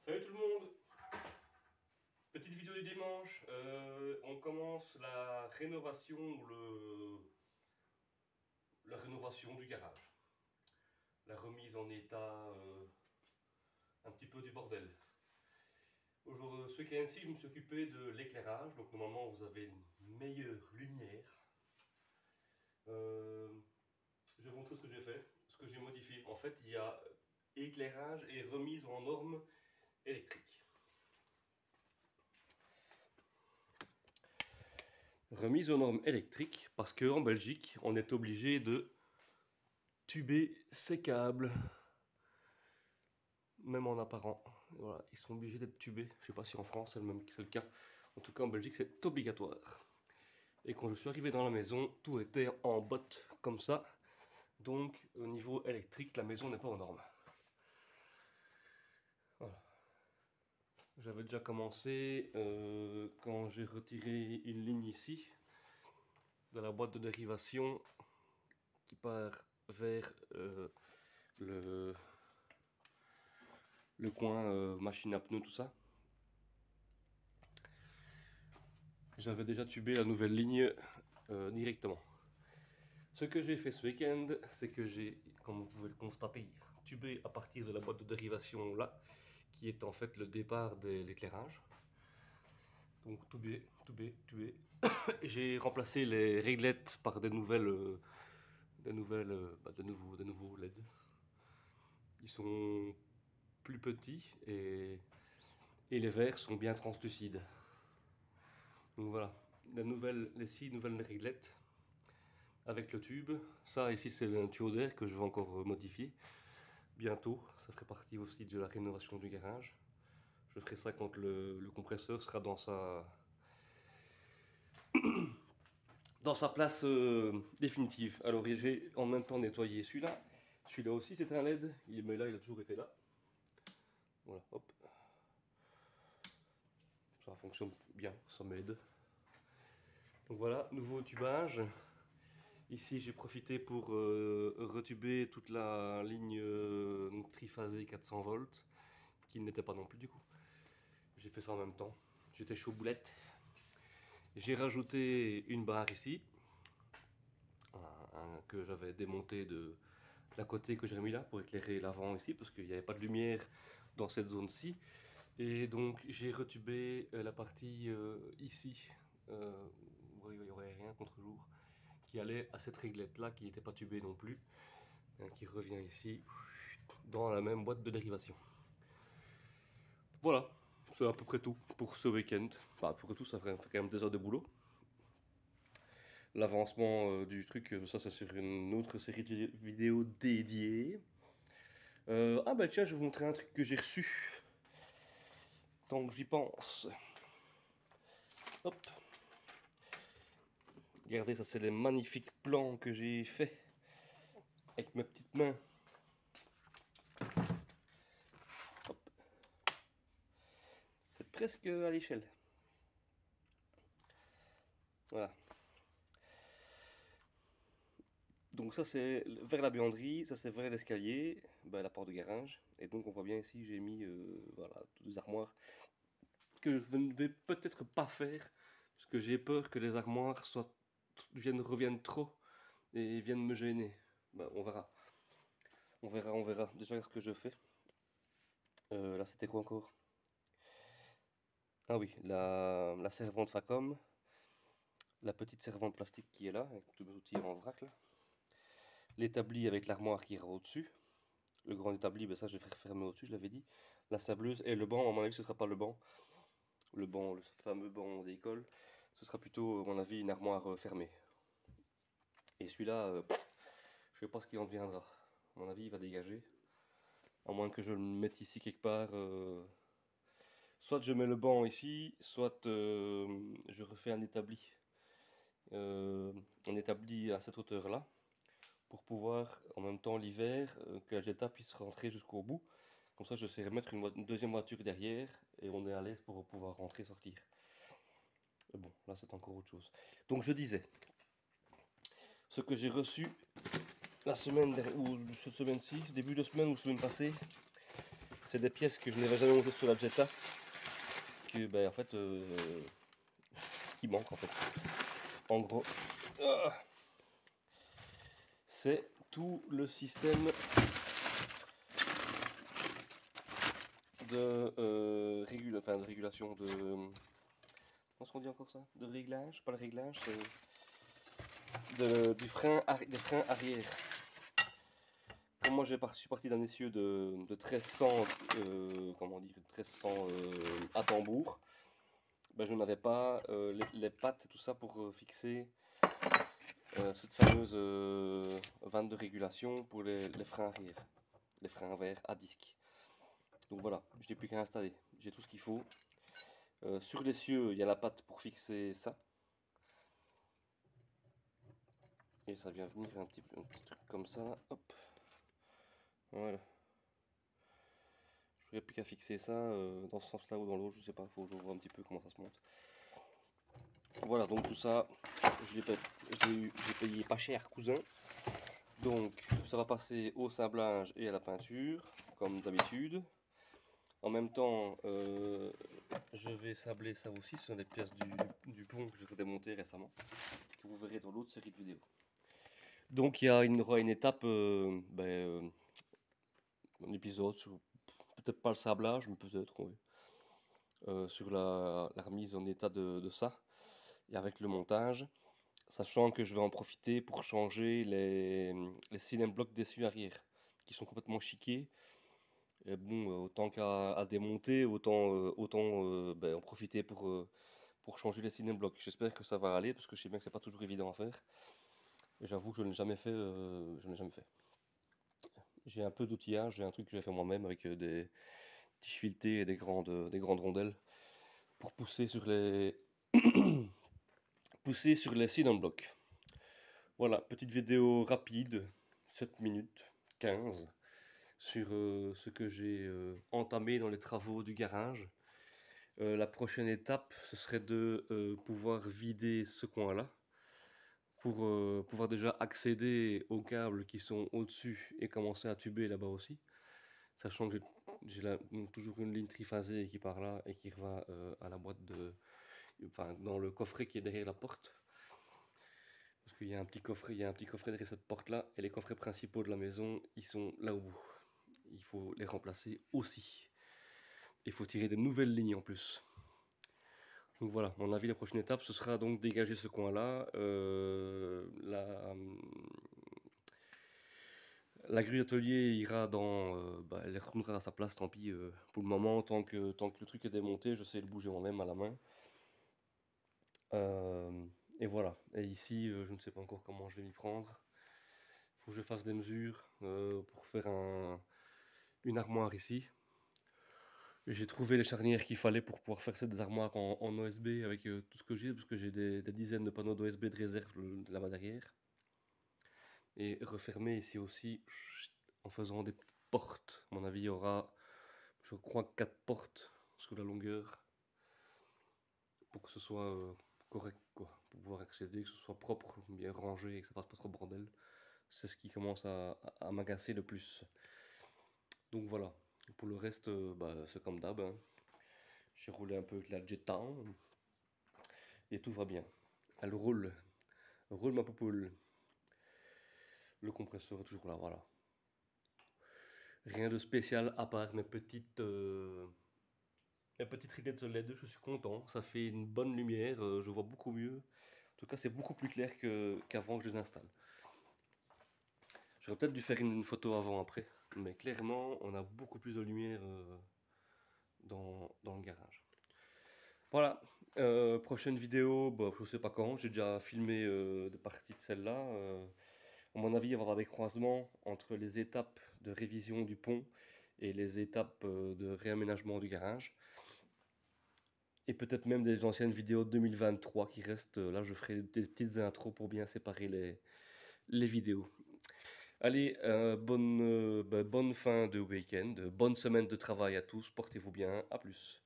Salut tout le monde. Petite vidéo du dimanche. On commence la rénovation, la rénovation du garage. La remise en état un petit peu du bordel. Ce week-end-ci, je me suis occupé de l'éclairage. Donc normalement, vous avez une meilleure lumière. Je vais vous montrer ce que j'ai fait, ce que j'ai modifié. En fait, il y a éclairage et remise en norme électrique. Remise aux normes électriques parce qu'en Belgique, on est obligé de tuber ces câbles, même en apparent. Voilà, ils sont obligés d'être tubés. Je sais pas si en France c'est le cas. En tout cas, en Belgique, c'est obligatoire. Et quand je suis arrivé dans la maison, tout était en botte comme ça. Donc, au niveau électrique, la maison n'est pas aux normes. Voilà. J'avais déjà commencé quand j'ai retiré une ligne ici de la boîte de dérivation qui part vers le coin machine à pneus, tout ça. J'avais déjà tubé la nouvelle ligne directement. Ce que j'ai fait ce week-end, c'est que j'ai, comme vous pouvez le constater, tubé à partir de la boîte de dérivation là, qui est en fait le départ de l'éclairage. Donc tubé. J'ai remplacé les réglettes par de nouveaux LED. Ils sont plus petits et les verres sont bien translucides. Donc voilà, les 6 nouvelles réglettes avec le tube. Ça ici c'est un tuyau d'air que je vais encore modifier bientôt. Ça ferait partie aussi de la rénovation du garage. Je ferai ça quand le compresseur sera dans sa place définitive. Alors j'ai en même temps nettoyé celui-là. Celui-là aussi c'est un LED, mais là il a toujours été là. Voilà, hop. Ça fonctionne bien, ça m'aide. Donc voilà, nouveau tubage. Ici j'ai profité pour retuber toute la ligne triphasée 400 volts, qui n'était pas non plus du coup. J'ai fait ça en même temps, j'étais chaud boulette. J'ai rajouté une barre ici, que j'avais démonté de la côté que j'ai mis là pour éclairer l'avant ici, parce qu'il n'y avait pas de lumière dans cette zone-ci. Et donc j'ai retubé la partie ici, où il n'y aurait rien contre-jour, qui allait à cette réglette là qui n'était pas tubée non plus, qui revient ici dans la même boîte de dérivation. Voilà, c'est à peu près tout pour ce week-end. Enfin, à peu près tout, ça fait quand même des heures de boulot. L'avancement du truc, ça c'est sur une autre série de vidéos dédiée. Ah bah tiens, je vais vous montrer un truc que j'ai reçu. Tant que j'y pense. Hop. Regardez, ça c'est les magnifiques plans que j'ai fait avec mes petites mains. Hop. C'est presque à l'échelle. Voilà. Donc ça c'est vers la buanderie, ça c'est vers l'escalier, la porte de garage. Et donc on voit bien ici j'ai mis voilà, toutes les armoires que je ne vais peut-être pas faire parce que j'ai peur que les armoires reviennent trop et viennent me gêner. On verra. On verra. Déjà ce que je fais. Là c'était quoi encore? Ah oui, la servante Facom. La petite servante plastique qui est là, avec tous mes outils en vrac là. L'établi avec l'armoire qui ira au-dessus. Le grand établi, ça je vais faire fermer au-dessus, je l'avais dit. La sableuse et le banc, à mon avis ce ne sera pas le banc. Le fameux banc d'école. Ce sera plutôt, à mon avis, une armoire fermée. Et celui-là, je sais pas ce qu'il en deviendra. À mon avis, il va dégager. À moins que je le mette ici quelque part. Soit je mets le banc ici, soit je refais un établi. Un établi à cette hauteur-là. Pour pouvoir, en même temps, l'hiver, que la Jetta puisse rentrer jusqu'au bout. Comme ça, je sais mettre une deuxième voiture derrière et on est à l'aise pour pouvoir rentrer et sortir. Bon, là, c'est encore autre chose. Donc, je disais, ce que j'ai reçu la semaine ou cette semaine-ci, début de semaine ou semaine passée, c'est des pièces que je n'avais jamais montées sur la Jetta, que ben, en fait, qui manquent en fait. En gros, c'est tout le système de régulation de... Comment qu'on dit encore ça? De réglage? Pas le réglage, c'est des freins arrière. Comme moi je suis parti d'un essieu de 1300, comment dire, 1300 à tambour, ben, je n'avais pas les pattes et tout ça pour fixer cette fameuse vanne de régulation pour les freins arrière, les freins verts à disque. Donc voilà, je n'ai plus qu'à installer, j'ai tout ce qu'il faut. Sur l'essieu, il y a la patte pour fixer ça. Et ça vient venir un petit truc comme ça, hop. Voilà. Je n'aurais plus qu'à fixer ça dans ce sens-là ou dans l'autre, je sais pas, il faut que je vois un petit peu comment ça se monte. Voilà, donc tout ça, je l'ai payé pas cher, cousin. Donc ça va passer au sablage et à la peinture, comme d'habitude. En même temps, je vais sabler ça aussi, ce sont des pièces du pont que j'ai démonté récemment, que vous verrez dans l'autre série de vidéos. Donc il y aura une étape, un épisode sur peut-être pas le sablage, mais peut-être, oui. Sur la remise en état de ça, et avec le montage, sachant que je vais en profiter pour changer les cylindres blocs d'essuie arrière, qui sont complètement chiqués. Et bon, autant qu'à démonter, autant en profiter pour changer les cylindres blocs. J'espère que ça va aller, parce que je sais bien que c'est pas toujours évident à faire. Et j'avoue que je ne l'ai jamais fait, J'ai un peu d'outillage, j'ai un truc que j'ai fait moi-même avec des tiges filetées et des grandes rondelles pour pousser sur les pousser sur les cylindres blocs. Voilà, petite vidéo rapide, 7 minutes 15, sur ce que j'ai entamé dans les travaux du garage. La prochaine étape, ce serait de pouvoir vider ce coin-là, pour pouvoir déjà accéder aux câbles qui sont au-dessus et commencer à tuber là-bas aussi. Sachant que j'ai toujours une ligne triphasée qui part là et qui va à la boîte dans le coffret qui est derrière la porte. Parce qu'il y a un petit coffret derrière cette porte-là, et les coffrets principaux de la maison, ils sont là au bout. Il faut les remplacer aussi. Il faut tirer de nouvelles lignes en plus. Donc voilà, à mon avis, la prochaine étape, ce sera donc dégager ce coin-là. La grue atelier ira elle retournera à sa place, tant pis. Pour le moment, tant que le truc est démonté, je sais le bouger moi-même à la main. Et voilà. Et ici, je ne sais pas encore comment je vais m'y prendre. Il faut que je fasse des mesures pour faire une armoire ici. J'ai trouvé les charnières qu'il fallait pour pouvoir faire des armoires en OSB avec tout ce que j'ai, parce que j'ai des dizaines de panneaux d'OSB de réserve là-bas derrière. Et refermer ici aussi en faisant des petites portes. À mon avis, il y aura, je crois, 4 portes sur la longueur pour que ce soit correct, quoi. Pour pouvoir accéder, que ce soit propre, bien rangé et que ça fasse pas trop bordel. C'est ce qui commence à m'agacer le plus. Donc voilà. Pour le reste, c'est comme d'hab, hein. J'ai roulé un peu avec la Jetta et tout va bien. Elle roule. Roule ma poupoule. Le compresseur est toujours là, voilà. Rien de spécial à part mes petites rillettes de LED, je suis content. Ça fait une bonne lumière, je vois beaucoup mieux. En tout cas, c'est beaucoup plus clair qu'avant que je les installe. J'aurais peut-être dû faire une photo avant-après, mais clairement, on a beaucoup plus de lumière dans le garage. Voilà, prochaine vidéo, je sais pas quand, j'ai déjà filmé des parties de celle-là. À mon avis, il va y avoir des croisements entre les étapes de révision du pont et les étapes de réaménagement du garage. Et peut-être même des anciennes vidéos de 2023 qui restent. Là, je ferai des petites intros pour bien séparer les vidéos. Allez, bonne fin de week-end, bonne semaine de travail à tous, portez-vous bien, à plus.